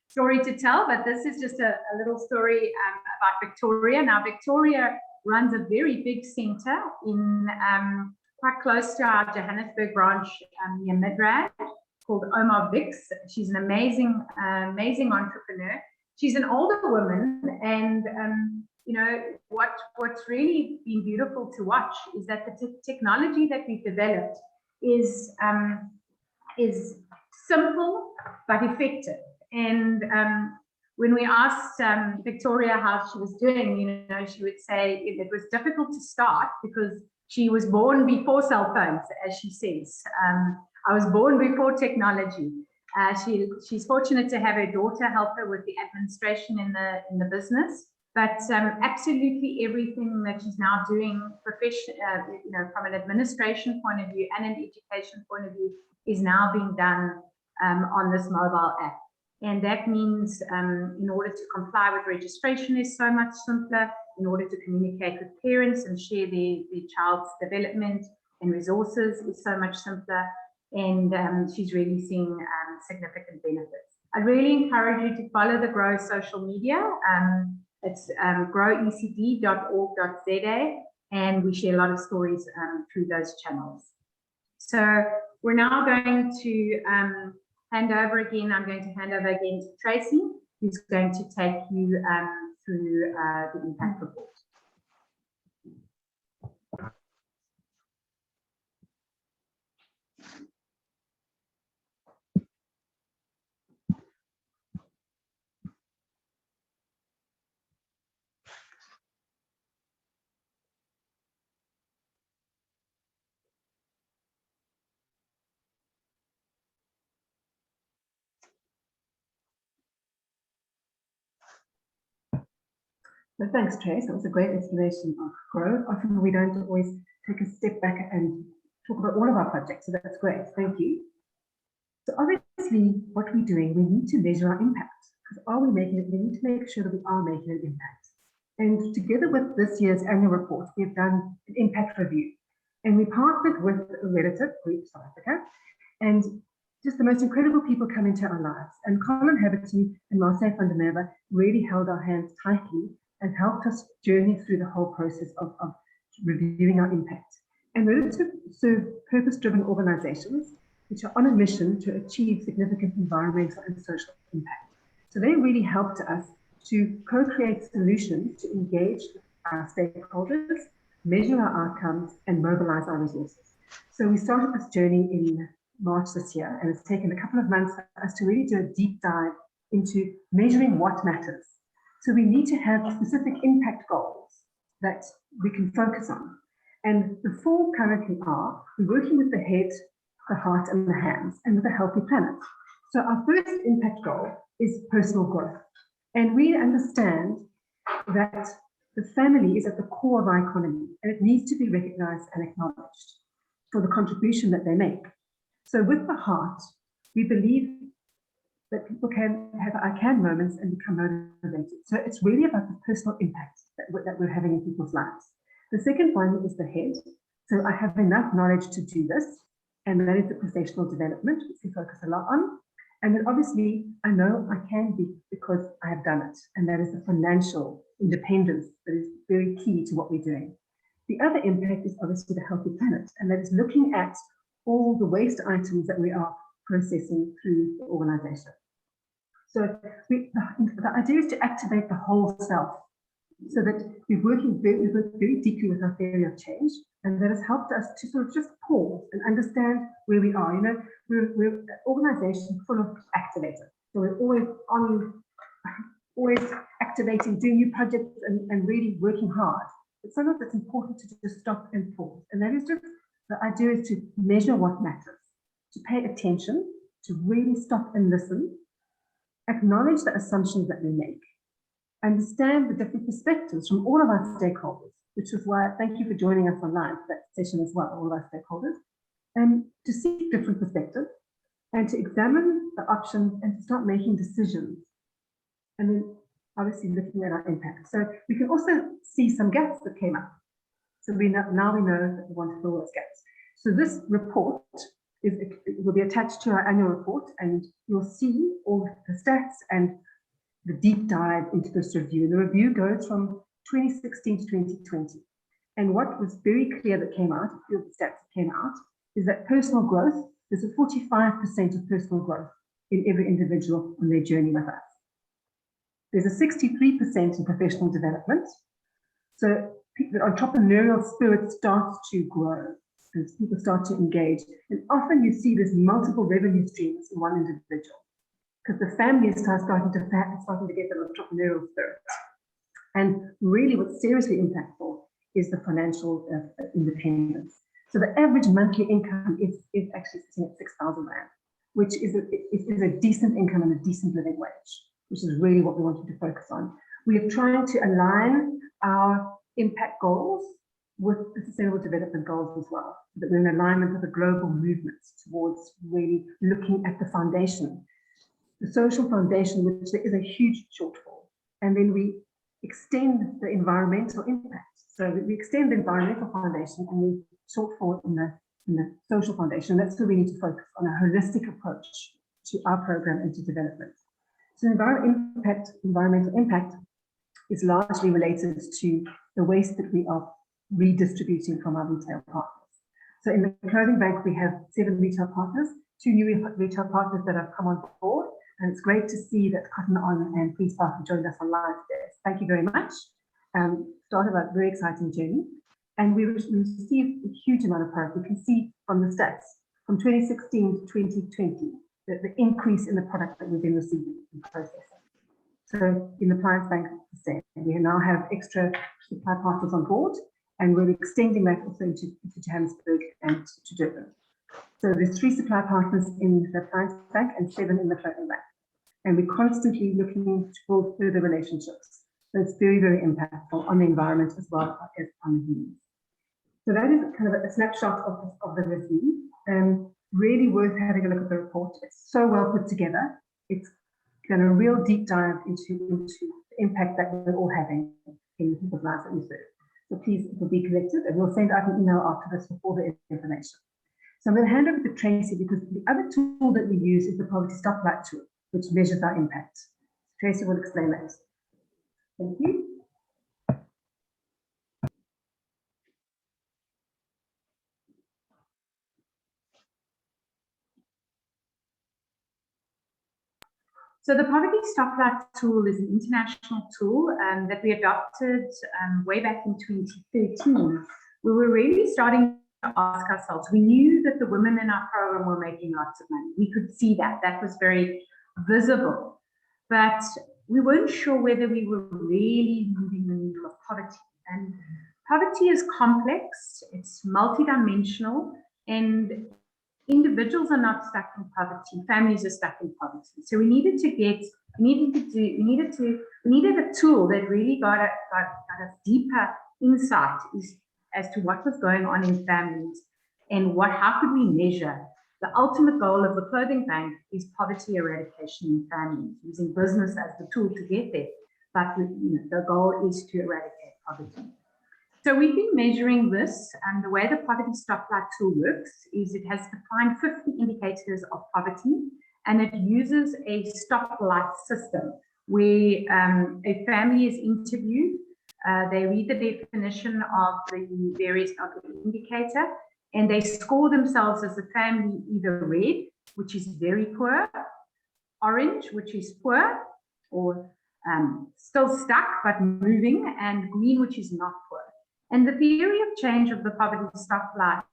S3: story to tell, but this is just a little story about Victoria. Now, Victoria runs a very big centre in quite close to our Johannesburg branch near Midrand, called Omar Vix. She's an amazing entrepreneur. She's an older woman, and you know, what's really been beautiful to watch is that the technology that we've developed is simple but effective. And when we asked Victoria how she was doing, you know, she would say it was difficult to start because she was born before cell phones, as she says. I was born before technology. She's fortunate to have her daughter help her with the administration in the business. But absolutely everything that she's now doing, you know, from an administration point of view and an education point of view, is now being done on this mobile app. And that means in order to comply with registration is so much simpler, in order to communicate with parents and share their child's development and resources is so much simpler. And she's really seeing significant benefits. I really encourage you to follow the GROW social media. It's growecd.org.za, and we share a lot of stories through those channels. So we're now going to hand over again. I'm going to hand over again to Tracey, who's going to take you through the impact report.
S4: So thanks, Trace. That was a great explanation of GROW. Often we don't always take a step back and talk about all of our projects, so that's great. Thank you. So obviously, what we're doing, we need to measure our impact. Because are we making it? We need to make sure that we are making an impact. And together with this year's annual report, we've done an impact review. And we partnered with a relative group, South Africa, and just the most incredible people come into our lives. And Colin Haverty and Marseille van der Merwe really held our hands tightly and helped us journey through the whole process of reviewing our impact. And relative serve purpose-driven organizations which are on a mission to achieve significant environmental and social impact. So they really helped us to co-create solutions to engage our stakeholders, measure our outcomes, and mobilize our resources. So we started this journey in March this year, and it's taken a couple of months for us to really do a deep dive into measuring what matters. So we need to have specific impact goals that we can focus on. And the four currently are, we're working with the head, the heart, and the hands, and with a healthy planet. So our first impact goal is personal growth. And we understand that the family is at the core of our economy, and it needs to be recognized and acknowledged for the contribution that they make. So with the heart, we believe that people can have I can moments and become motivated. So it's really about the personal impact that we're having in people's lives. The second one is the head. So I have enough knowledge to do this, and that is the professional development, which we focus a lot on. And then obviously, I know I can be because I have done it, and that is the financial independence that is very key to what we're doing. The other impact is obviously the healthy planet, and that is looking at all the waste items that we are processing through the organization. So the idea is to activate the whole self, so that we've worked very deeply with our theory of change, and that has helped us to sort of just pause and understand where we are. You know, we're an organization full of activators, so we're always activating, doing new projects, and really working hard. But sometimes it's important to just stop and pause, and that is just the idea is to measure what matters, to pay attention, to really stop and listen, acknowledge the assumptions that we make, understand the different perspectives from all of our stakeholders, which is why thank you for joining us online for that session as well, all of our stakeholders, and to see different perspectives and to examine the options and to start making decisions. And then obviously looking at our impact. So we can also see some gaps that came up. So now we know that we want to fill those gaps. So this report will be attached to our annual report, and you'll see all the stats and the deep dive into this review. And the review goes from 2016 to 2020. And what was very clear that came out, a few of the stats that came out, is that personal growth, there's a 45% of personal growth in every individual on their journey with us. There's a 63% in professional development. So the entrepreneurial spirit starts to grow as people start to engage. And often you see there's multiple revenue streams in one individual, because the family starting to get that entrepreneurial spirit. And really what's seriously impactful is the financial independence. So the average monthly income is actually sitting at 6,000 Rand, which is a decent income and a decent living wage, which is really what we wanted to focus on. We are trying to align our impact goals with the sustainable development goals as well, so that we're in alignment with the global movements towards really looking at the foundation, the social foundation, which there is a huge shortfall. And then we extend the environmental impact. So we extend the environmental foundation and we shortfall in the social foundation. That's where we need to focus on a holistic approach to our program and to development. So environmental impact is largely related to the waste that we are redistributing from our retail partners. So in the clothing bank, we have 7 retail partners, 2 new retail partners that have come on board. And it's great to see that Cotton On and Please Park have joined us online today. Thank you very much. Started a very exciting journey. And we received a huge amount of product. We can see from the stats from 2016 to 2020, that the increase in the product that we've been receiving and processing. So in the Appliance Bank, we now have extra supply partners on board, and we're extending that also into Johannesburg and to Durban. So there's 3 supply partners in the Appliance Bank and 7 in the Clothing Bank. And we're constantly looking to build further relationships So it's very, very impactful on the environment as well as on the humans. So that is kind of a snapshot of the review. Really worth having a look at the report. It's so well put together. It's done a real deep dive into the impact that we're all having in people's lives that we serve. So please, it will be collected, and we'll send out an email after this with all the information. So I'm going to hand over to Tracey, because the other tool that we use is the Poverty Stoplight tool, which measures our impact. Tracey will explain that. Thank you. So the Poverty Stoplight tool is an international tool that we adopted way back in 2013. We were really starting to ask ourselves, we knew that the women in our program were making lots of money. We could see that, that was very visible, but we weren't sure whether we were really moving the needle of poverty. And poverty is complex, it's multidimensional, and individuals are not stuck in poverty, families are stuck in poverty. So we needed a tool that really got a deeper insight as to what was going on in families and how could we measure. The ultimate goal of the clothing bank is poverty eradication in families, using business as the tool to get there. But the goal is to eradicate poverty. So we've been measuring this, and the way the Poverty Stoplight tool works is it has defined 50 indicators of poverty, and it uses a stoplight system where a family is interviewed, they read the definition of the various of the indicator, and they score themselves as a family either red, which is very poor, orange, which is poor, or still stuck but moving, and green, which is not poor. And the theory of change of the Poverty Stoplight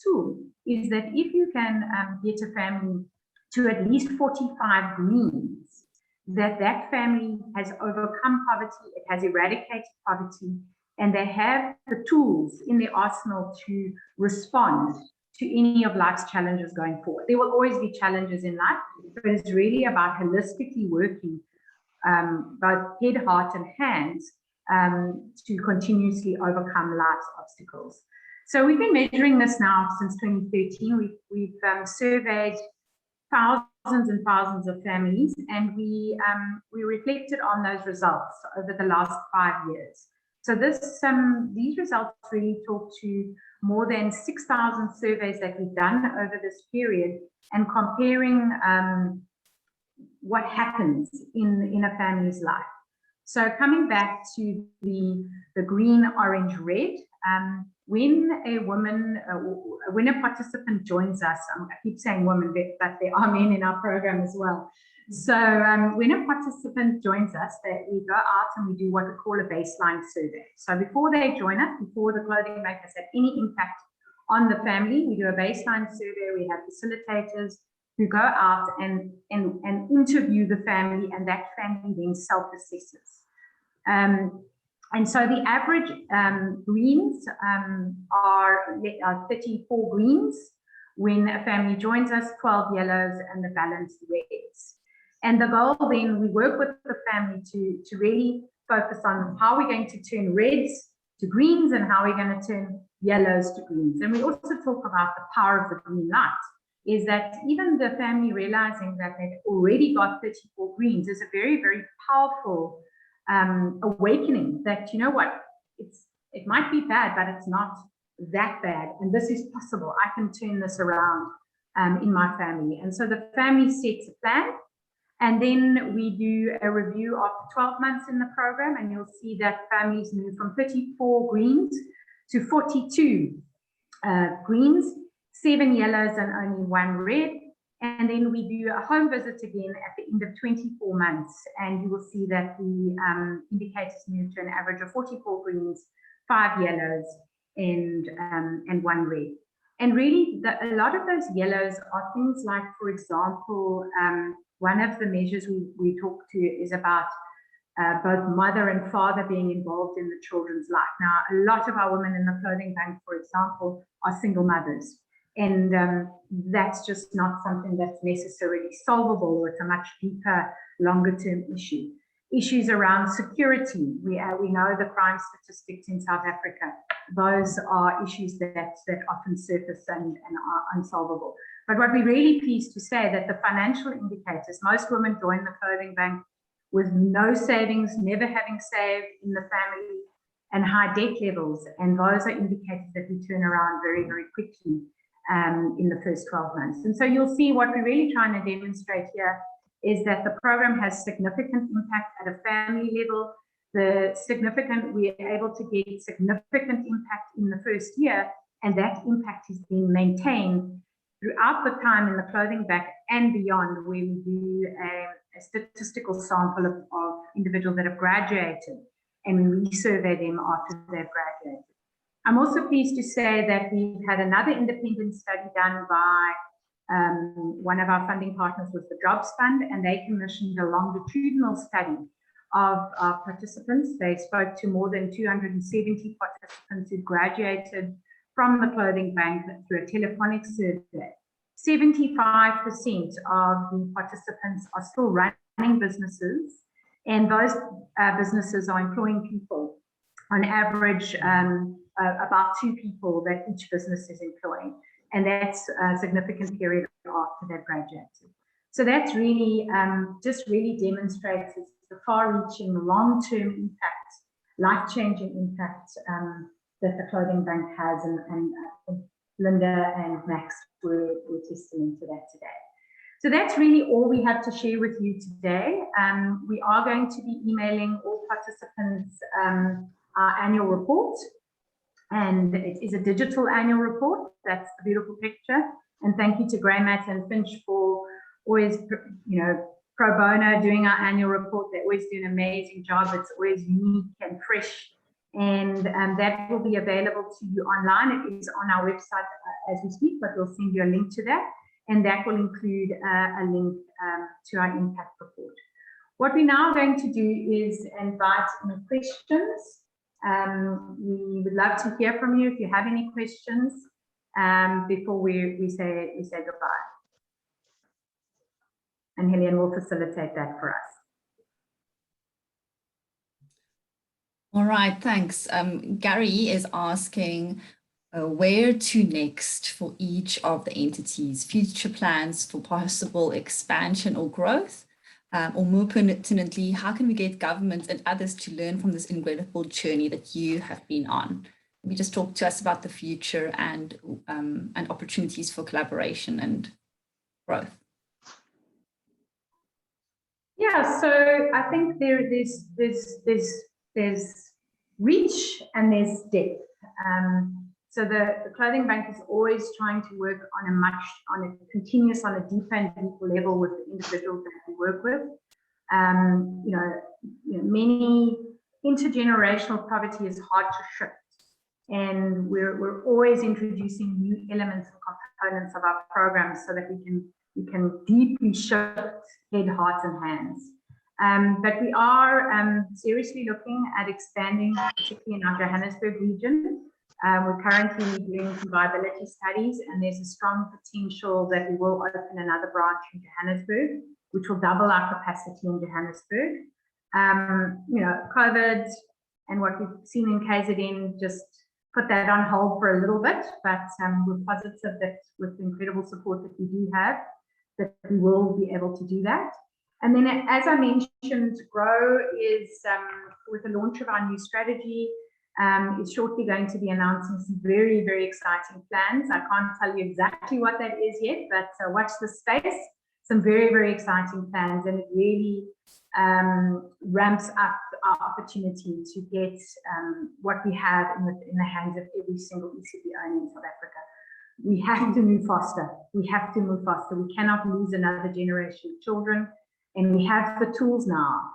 S4: tool is that if you can get a family to at least 45 greens, that family has overcome poverty, it has eradicated poverty, and they have the tools in their arsenal to respond to any of life's challenges going forward. There will always be challenges in life, but it's really about holistically working both head, heart, and hands to continuously overcome life's obstacles. So we've been measuring this now since 2013. We've surveyed thousands and thousands of families, and we reflected on those results over the last 5 years. So these results really talk to more than 6,000 surveys that we've done over this period, and comparing what happens in a family's life. So coming back to the green, orange, red, when a participant joins us, I keep saying women, but there are men in our program as well. So when a participant joins us, we go out and we do what we call a baseline survey. So before they join us, before the clothing bank has had any impact on the family, we do a baseline survey. We have facilitators who go out and interview the family, and that family then self-assesses. And so the average greens are 34 greens. When a family joins us, 12 yellows and the balance reds. And the goal then, we work with the family to really focus on how we're going to turn reds to greens and how we're going to turn yellows to greens. And we also talk about the power of the green light, is that even the family realizing that they've already got 34 greens is a very, very powerful awakening that, you know what, it might be bad, but it's not that bad. And this is possible. I can turn this around in my family. And so the family sets a plan. And then we do a review after 12 months in the program, and you'll see that families move from 34 greens to 42 greens, 7 yellows and only 1 red. And then we do a home visit again at the end of 24 months, and you will see that the indicators move to an average of 44 greens, 5 yellows, and 1 red. And really, a lot of those yellows are things like, for example, one of the measures we talk to is about both mother and father being involved in the children's life. Now, a lot of our women in the clothing bank, for example, are single mothers. And that's just not something that's necessarily solvable, or it's a much deeper, longer term issue.
S3: issues around security. We know the crime statistics in South Africa. Those are issues that often surface and are unsolvable. But what we're really pleased to say that the financial indicators, most women join the clothing bank with no savings, never having saved in the family, and high debt levels. And those are indicators that we turn around very, very quickly in the first 12 months. And so you'll see what we're really trying to demonstrate here is that the program has significant impact at a family level. We're able to get significant impact in the first year, and that impact has been maintained throughout the time in the clothing bank and beyond, where we do a statistical sample of individuals that have graduated, and we survey them after they've graduated. I'm also pleased to say that we've had another independent study done by one of our funding partners was the Jobs Fund, and they commissioned a longitudinal study of our participants. They spoke to more than 270 participants who graduated from the clothing bank through a telephonic survey. 75% of the participants are still running businesses, and those businesses are employing people on average about 2 people that each business is employing, and that's a significant period after they've graduated. So that's really just really demonstrates the far-reaching, long-term impact, life-changing impact that the clothing bank has, and Linda and Max were testament to that today. So that's really all we have to share with you today. We are going to be emailing all participants our annual report, and it is a digital annual report. That's the beautiful picture. And thank you to Grey Matt and Finch for always, pro bono doing our annual report. They always do an amazing job. It's always unique and fresh. And that will be available to you online. It is on our website as we speak, but we'll send you a link to that. And that will include a link to our impact report. What we're now going to do is invite any questions. We would love to hear from you if you have any questions before we say goodbye. And Helene will facilitate that for us.
S1: All right, thanks. Gary is asking where to next for each of the entities, future plans for possible expansion or growth, or more pertinently, how can we get government and others to learn from this incredible journey that you have been on? Maybe just talk to us about the future and opportunities for collaboration and growth.
S3: Yeah, so I think there's reach and there's depth. So the clothing bank is always trying to work on a continuous, on a deeper and deeper level with the individuals that we work with. Many intergenerational poverty is hard to shift, and we're always introducing new elements and components of our programs so that we can deeply shift head, heart, and hands. But we are seriously looking at expanding, particularly in our Johannesburg region. We're currently doing viability studies, and there's a strong potential that we will open another branch in Johannesburg, which will double our capacity in Johannesburg. COVID and what we've seen in KZN just put that on hold for a little bit, but we're positive that with the incredible support that we do have, that we will be able to do that. And then, as I mentioned, GROW is, with the launch of our new strategy, is shortly going to be announcing some very, very exciting plans. I can't tell you exactly what that is yet, but watch the space. Some very, very exciting plans, and it really ramps up our opportunity to get what we have in the hands of every single ECB owner in South Africa. We have to move faster. We have to move faster. We cannot lose another generation of children, and we have the tools now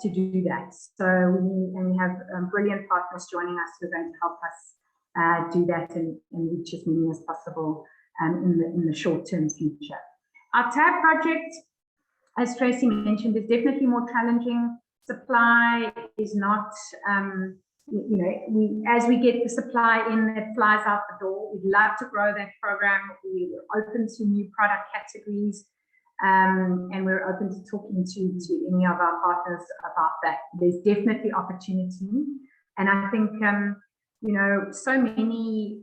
S3: to do that. So we have brilliant partners joining us who are going to help us do that and reach as many as possible in the short-term future. Our TAB project, as Tracey mentioned, is definitely more challenging. Supply is not, as we get the supply in, it flies out the door. We'd love to grow that program. We're open to new product categories. And we're open to talking to any of our partners about that. There's definitely opportunity. And I think, you know, so many,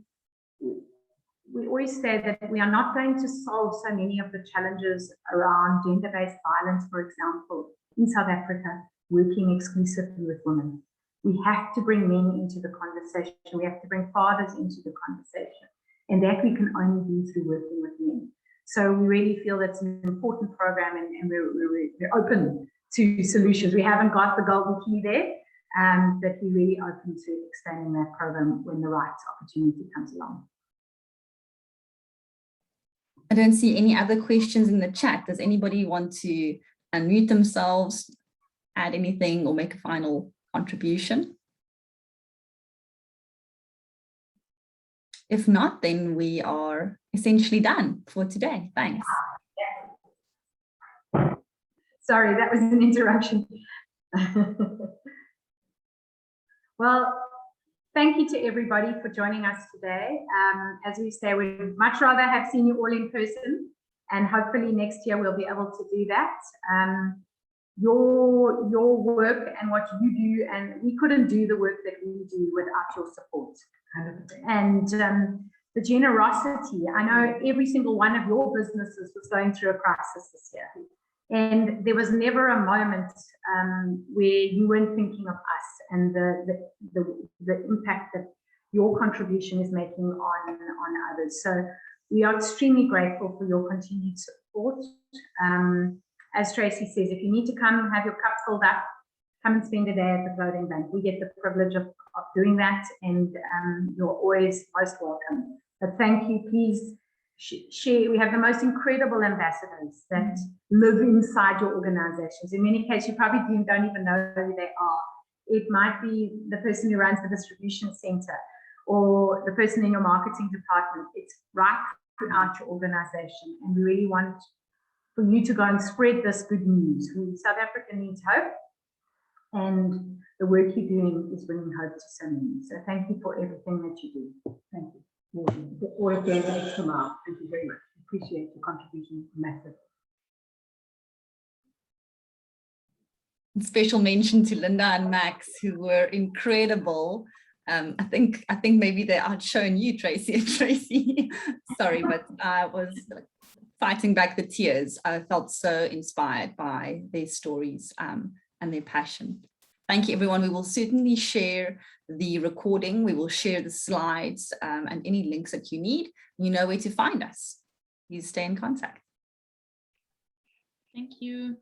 S3: we always say that we are not going to solve so many of the challenges around gender-based violence, for example, in South Africa, working exclusively with women. We have to bring men into the conversation. We have to bring fathers into the conversation. And that we can only do through working with men. So we really feel that's an important program, and we're open to solutions. We haven't got the golden key there, but we're really open to expanding that program when the right opportunity comes along.
S1: I don't see any other questions in the chat. Does anybody want to unmute themselves, add anything, or make a final contribution? If not, then we are essentially done for today. Thanks.
S3: Sorry, that was an interruption. Well, thank you to everybody for joining us today. As we say, we'd much rather have seen you all in person, and hopefully next year we'll be able to do that. Your work and what you do, and we couldn't do the work that we do without your support. And the generosity, I know every single one of your businesses was going through a crisis this year. And there was never a moment where you weren't thinking of us and the impact that your contribution is making on others. So we are extremely grateful for your continued support. As Tracey says, if you need to come have your cup filled up, come and spend a day at the Clothing Bank. We get the privilege of doing that, and you're always most welcome. But thank you. Please share. We have the most incredible ambassadors that live inside your organizations. In many cases, you probably don't even know who they are. It might be the person who runs the distribution center or the person in your marketing department. It's right throughout your organization, and we really want for you to go and spread this good news. South Africa needs hope, and the work you're doing is bringing hope to so many. So thank you for everything that you do. Thank you. All of them extra mile. Thank you very much. Appreciate your contribution massively.
S1: Special mention to Linda and Max, who were incredible. I think maybe they outshone you, Tracey and Tracey. Sorry, but I was fighting back the tears. I felt so inspired by their stories and their passion. Thank you, everyone. We will certainly share the recording. We will share the slides and any links that you need. You know where to find us. You stay in contact.
S9: Thank you.